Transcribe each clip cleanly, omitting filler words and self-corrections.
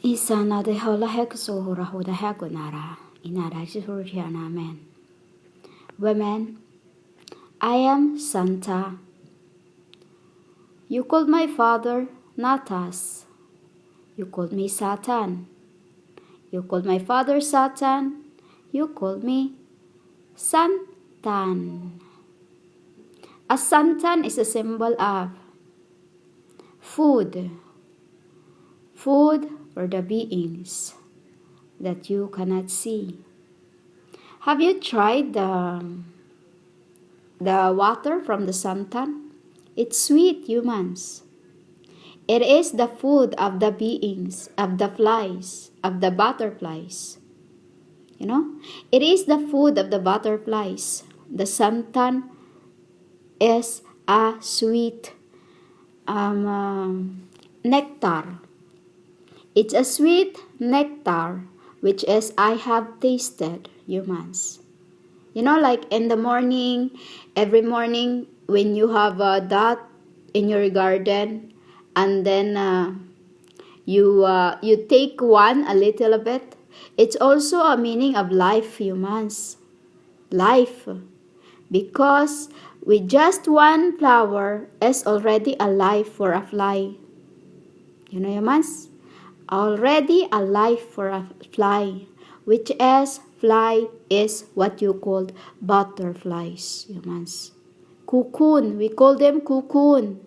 Isana de hola hek so hura huda hegunara. Inara jisuriana amen. Women, I am Santa. You called my father Natas. You called me Satan. You called my father Satan. You called me Santan. A santan is a symbol of food. Food for the beings that you cannot see. Have you tried the water from the santan? It's sweet, humans. It is the food of the beings, of the flies, of the butterflies. You know, it is the food of the butterflies. The santan is a sweet nectar. It's a sweet nectar which is I have tasted, humans. You know, like in the morning, every morning when you have that in your garden, and then you take one a little bit. It's also a meaning of life, humans. Life, because with just one flower is already a life for a fly. You know, humans, already a life for a fly, which is fly is what you called butterflies, humans. Cocoon, we call them cocoon.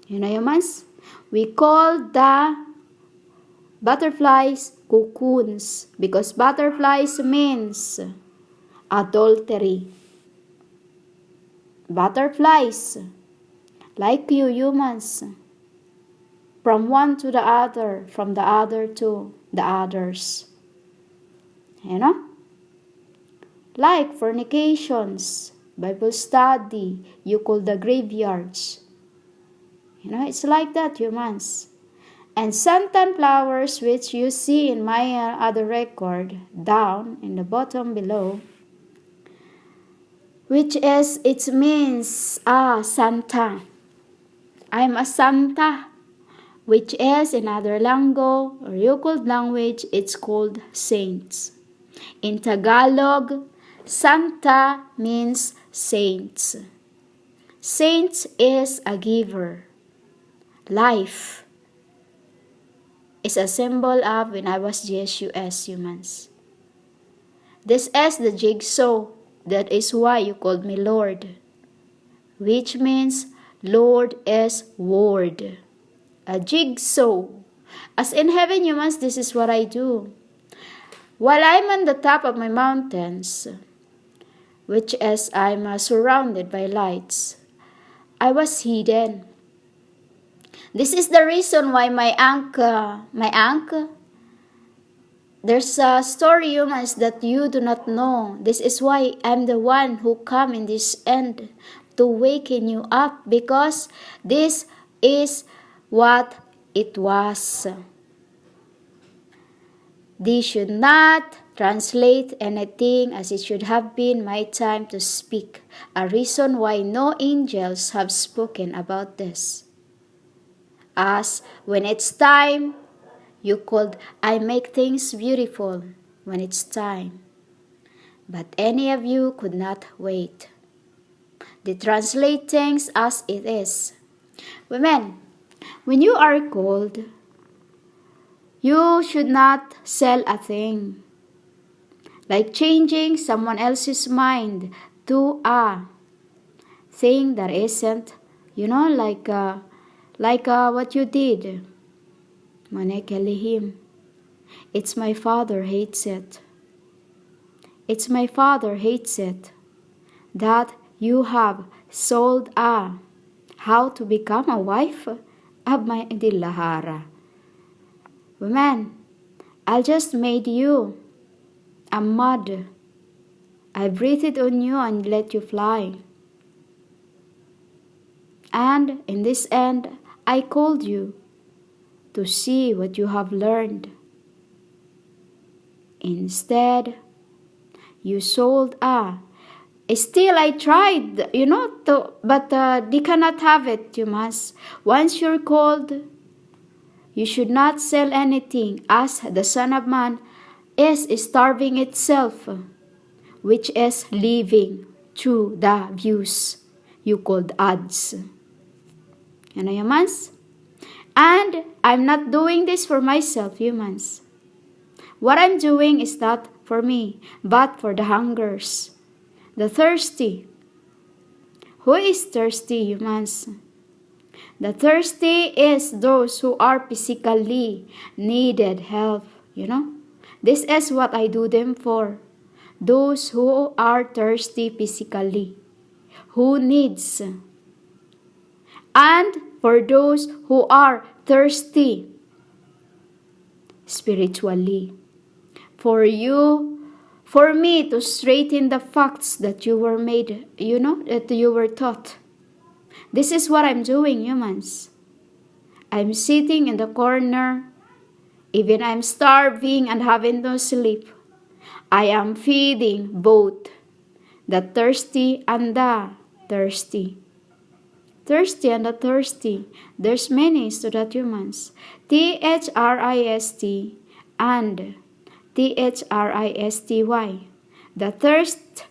You know, humans, we call the butterflies cocoons because butterflies means adultery. Butterflies, like you humans, from one to the other, from the other to the others. You know? Like fornications, Bible study, you call the graveyards. You know, it's like that, humans. And santan flowers, which you see in my other record, down in the bottom below, which is, it means, Santa. I'm a Santa, which is in other Lango or Yukon language, it's called saints. In Tagalog, Santa means saints. Saints is a giver. Life is a symbol of when I was GSUS, humans. This is the jigsaw. That is why you called me Lord, which means Lord is word. A jigsaw. As in heaven, humans, this is what I do. While I'm on the top of my mountains, which is I'm surrounded by lights, I was hidden. This is the reason why my ankle, there's a story, humans, that you do not know. This is why I'm the one who come in this end to waken you up, because this is what it was. They should not translate anything as it should have been my time to speak. A reason why no angels have spoken about this. As when it's time, you called, I make things beautiful when it's time. But any of you could not wait. They translate things as it is. Women, when you are called, you should not sell a thing. Like changing someone else's mind to a thing that isn't, you know, like what you did. Manekelihim. It's my father hates it. It's my father hates it. That you have sold how to become a wife of my Dilahara. Woman, I just made you a mud. I breathed on you and let you fly. And in this end, I called you to see what you have learned. Instead, you sold Still, I tried, but they cannot have it, you must. Once you're called, You should not sell anything, as the Son of Man is starving itself, which is living through the views you called ads. You know, humans? And I'm not doing this for myself, humans. What I'm doing is not for me, but for the hungers, the thirsty. Who is thirsty, humans? The thirsty is those who are physically needed help, you know. This is what I do them for. Those who are thirsty physically, who needs. And for those who are thirsty spiritually. For me to straighten the facts that you were made, that you were taught. This is what I'm doing, humans. I'm sitting in the corner, even I'm starving and having no sleep. I am feeding both the thirsty and the thirsty. Thirsty and the thirsty. There's many so that humans. Thrist and Thristy. The thirst,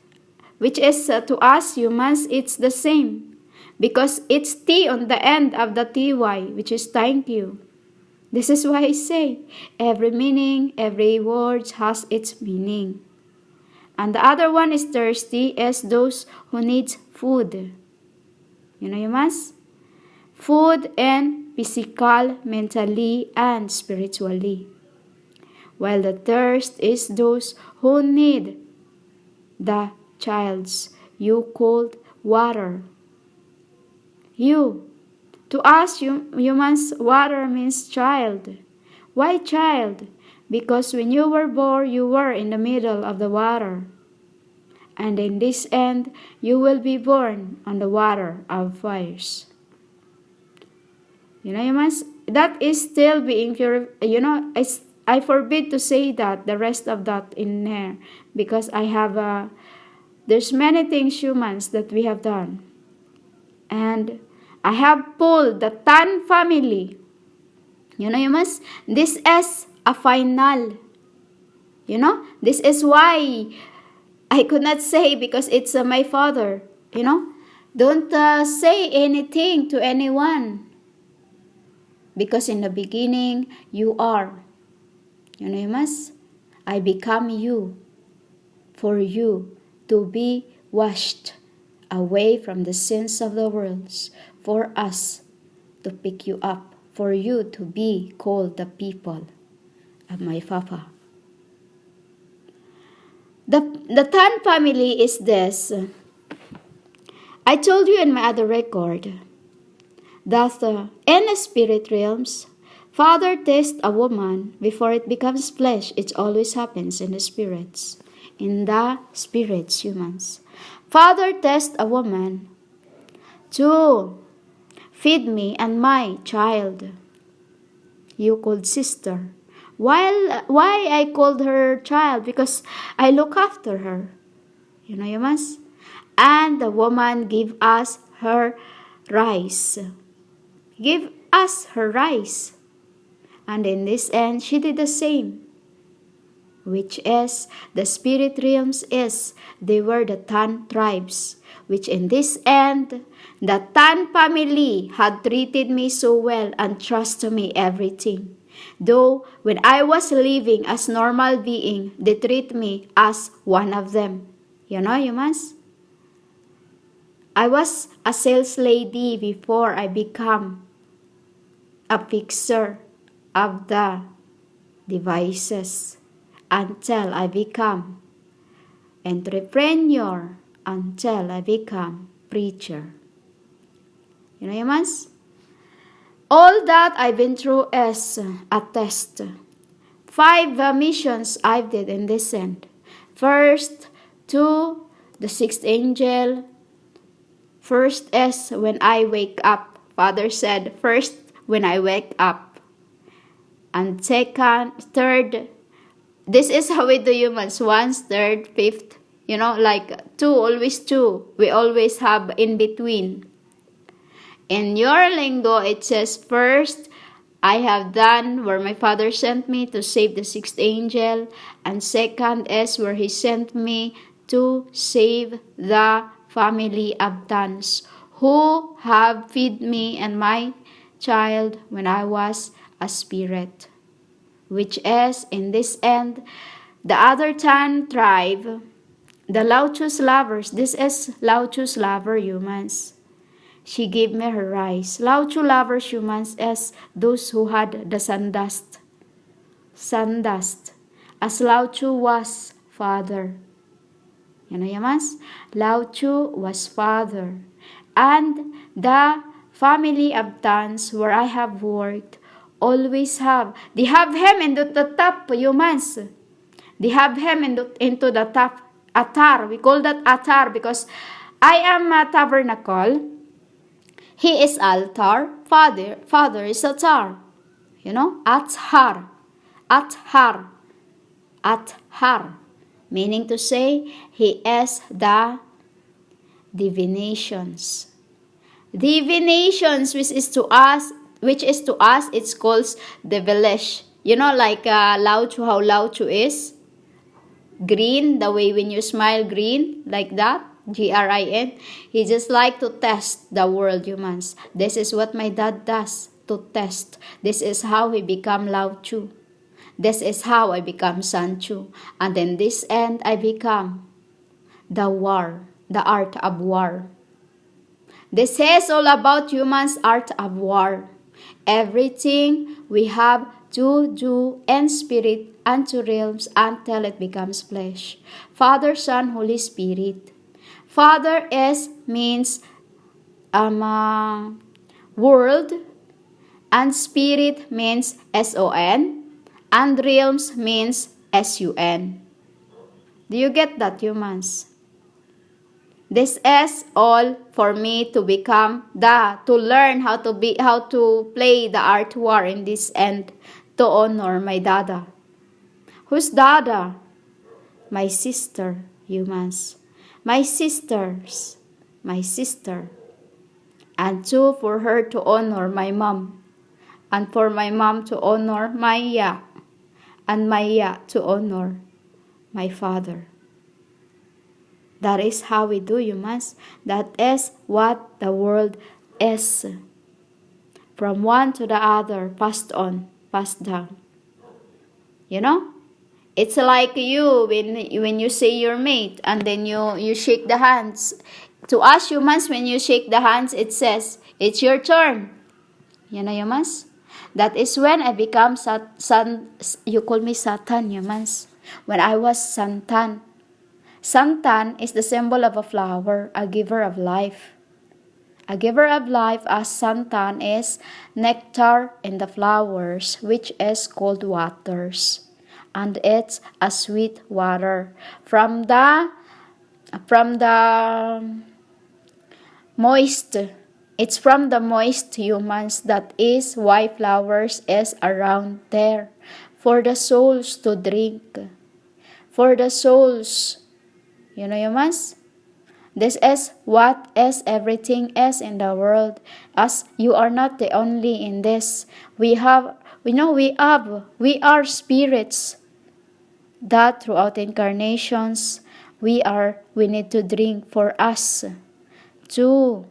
which is to us humans, it's the same. Because it's T on the end of the TY, which is thank you. This is why I say, every meaning, every word has its meaning. And the other one is thirsty, is those who need food. You know, humans? Food and physical, mentally, and spiritually. While the thirst is those who need the child's you called water. To us humans, water means child. Why child? Because when you were born, you were in the middle of the water. And in this end, you will be born on the water of fires. You know, humans, that is still being pure. You know, I forbid to say that, the rest of that in there. Because I have, there's many things humans that we have done. And I have pulled the Tan family. You know, humans, this is a final. You know, this is why I could not say, because it's my father. You know, don't say anything to anyone. Because in the beginning, you are. You know, humans, I become you. For you to be washed away from the sins of the world, for us to pick you up, for you to be called the people of my Papa. The Tan family is this. I told you in my other record that in the spirit realms, Father tests a woman before it becomes flesh. It always happens in the spirits. In the spirits, humans. Father tests a woman to feed me and my child. You called sister. Why I called her child? Because I look after her. You know, humans? And the woman give us her rice. Give us her rice. And in this end, she did the same. Which is, the spirit realms they were the Tan tribes. Which in this end, the Tan family had treated me so well and trusted me everything. Though, when I was living as normal being, they treat me as one of them. You know, humans? I was a sales lady before I become a fixer of the devices, until I become entrepreneur, until I become preacher. You know, humans? All that I've been through is a test. 5 missions I did in this end. First, to the 6th angel. First is when I wake up. Father said, first when I wake up. And second, third, this is how we do humans. 1st, 3rd, 5th. You know, like 2, always 2. We always have in between. In your lingo, it says first, I have done where my Father sent me to save the sixth angel, and second is where He sent me to save the family of Tans, who have fed me and my child when I was a spirit, which is in this end the other Tan tribe, the Lauchus lovers. This is Lauchus lover humans. She gave me her rice. Lauchu lovers humans as those who had the sandust. Sandust. As Lauchu was father. You know, humans? Lauchu was father. And the family of Tans where I have worked always have. They have him into the top, humans. They have him into the top. Atar. We call that atar because I am a tabernacle. He is altar, father is altar. You know, athar, meaning to say he is the divinations. Divinations, which is to us, it's called devilish. You know, like Lauchu, how Lauchu is green, the way when you smile green, like that. Grin. He just like to test the world, humans. This is what my dad does, to test. This is how he become Lao Chu. This is how I become San Chu. And then this end, I become the war, the art of war. This is all about humans' art of war. Everything we have to do in spirit and to realms until it becomes flesh. Father, Son, Holy Spirit. Father means world, and spirit means S-O-N, and realms means S-U-N. Do you get that, humans? This is all for me to become to learn how to play the art war in this end, to honor my dada. Who's dada? My sister, humans. My sister, and two, for her to honor my mom, and for my mom to honor Maya, and Maya to honor my father. That is how we do, humans. That is what the world is. From one to the other, passed on, passed down. You know? It's like you when you say your mate and then you shake the hands. To us humans, when you shake the hands, it says, it's your turn. You know, humans? That is when I become you call me Satan, humans. When I was Santan. Santan is the symbol of a flower, a giver of life. A giver of life, as Santan is nectar in the flowers, which is called waters. And it's a sweet water from the moist. It's from the moist, humans. That is why flowers is around there, for the souls to drink, for the souls. You know, humans. This is what is everything is in the world. As you are not the only in this. We are spirits that throughout incarnations we need to drink for us to,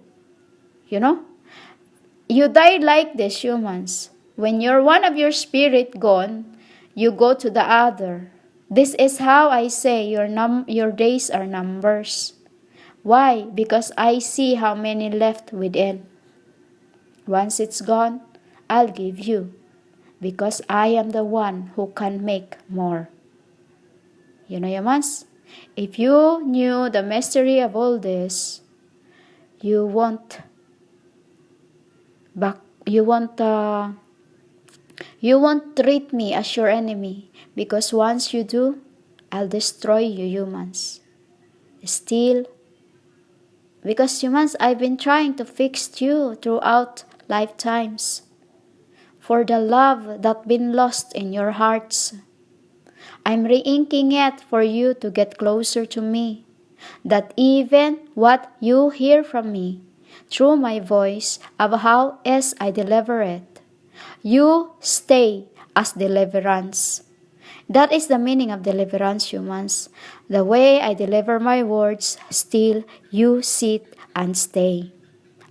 you died like this, humans. When you're one of your spirit gone, you go to the other. This is how I say your days are numbers. Why? Because I see how many left within. Once it's gone, I'll give you, because I am the one who can make more. You know, humans, if you knew the mystery of all this, you won't treat me as your enemy, because once you do, I'll destroy you, humans. Still, because humans, I've been trying to fix you throughout lifetimes for the love that's been lost in your hearts. I'm re-inking it for you to get closer to me, that even what you hear from me through my voice of how as I deliver it, You stay as deliverance. That is the meaning of deliverance, humans. The way I deliver my words, still you sit and stay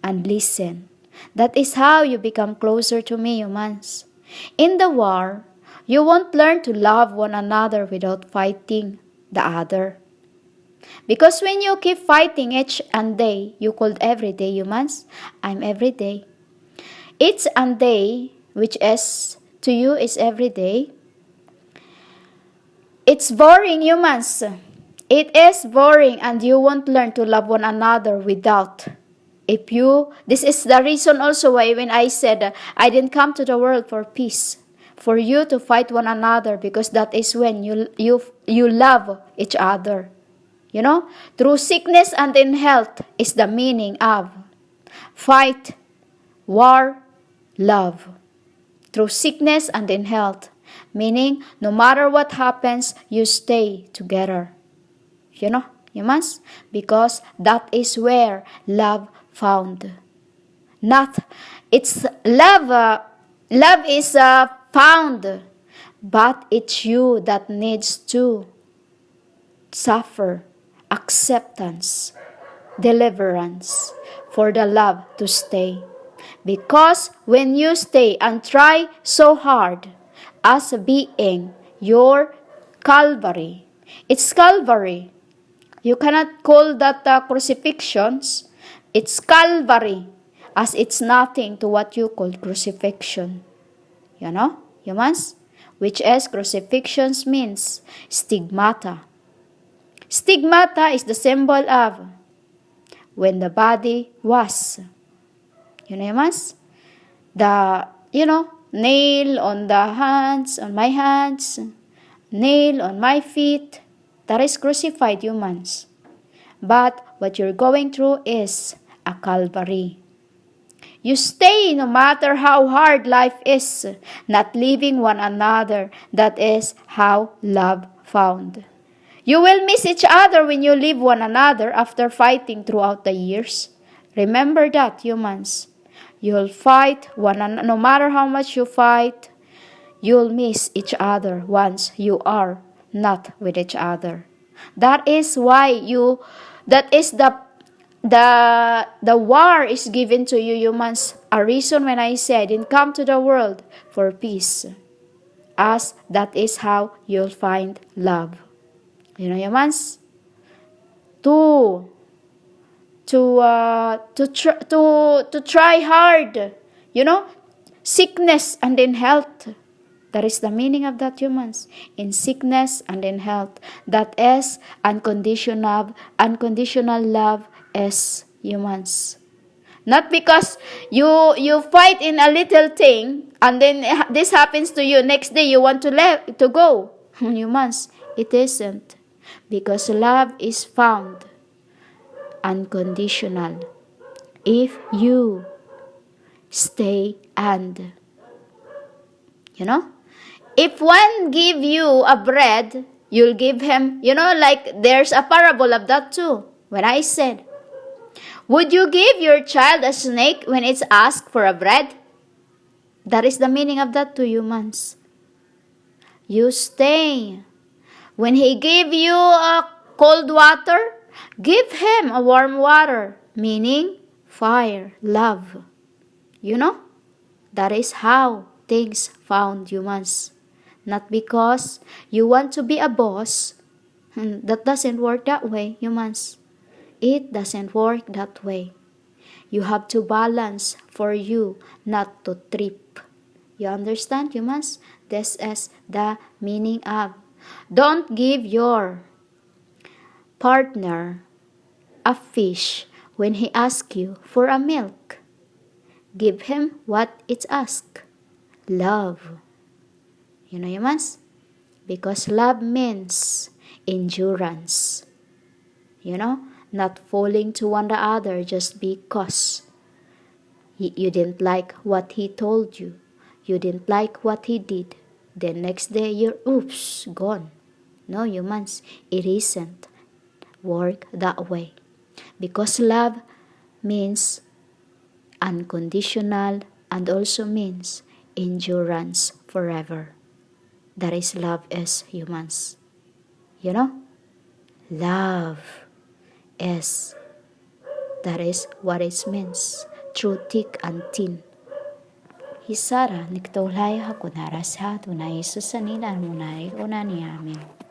and listen. That is how you become closer to me, humans. In the war, you won't learn to love one another without fighting the other. Because when you keep fighting each and day, you called everyday, humans. I'm everyday. Each and day, which is to you is everyday. It's boring, humans. It is boring, and you won't learn to love one another without. This is the reason also why when I said I didn't come to the world for peace, for you to fight one another, because that is when you love each other. Through sickness and in health is the meaning of fight, war, love. Through sickness and in health, meaning no matter what happens, you stay together. Humans, because that is where love found. Not, it's love. Love is found, but it's you that needs to suffer, acceptance, deliverance for the love to stay. Because when you stay and try so hard as being your calvary, it's calvary. You cannot call that crucifixions. It's calvary, as it's nothing to what you call crucifixion. Humans? Which is crucifixions means stigmata. Stigmata is the symbol of when the body was. Humans? Nail on the hands, on my hands, nail on my feet. That is crucified, humans. But what you're going through is a calvary. You stay no matter how hard life is, not leaving one another. That is how love found. You will miss each other when you leave one another after fighting throughout the years. Remember that, humans. You'll fight no matter how much you fight, you'll miss each other once you are not with each other. That is why that is the war is given to you, humans. A reason when I said, didn't come to the world for peace, as that is how you'll find love. Humans, to try hard, sickness and in health. That is the meaning of that, humans. In sickness and in health. That is unconditional love as humans. Not because you fight in a little thing and then this happens to you, next day you want to go. Humans, it isn't. Because love is found unconditional if you stay and if one give you a bread, you'll give him, like there's a parable of that too. When I said, would you give your child a snake when it's asked for a bread? That is the meaning of that to humans. You stay. When he gave you a cold water, give him a warm water, meaning fire, love. That is how things found, humans. Not because you want to be a boss. That doesn't work that way, humans. It doesn't work that way. You have to balance for you not to trip. You understand, humans? This is the meaning of. Don't give your partner a fish when he asks you for a milk. Give him what it's asked. Love. Humans? Because love means endurance. Not falling to one another just because you didn't like what he told you. You didn't like what he did. The next day you're gone. No, humans, it isn't work that way. Because love means unconditional and also means endurance forever. That is love as humans. You know? Love is, that is what it means. Through thick and thin. Hisara, niktaulay hakunara sa tunay susanilan munay unani amin.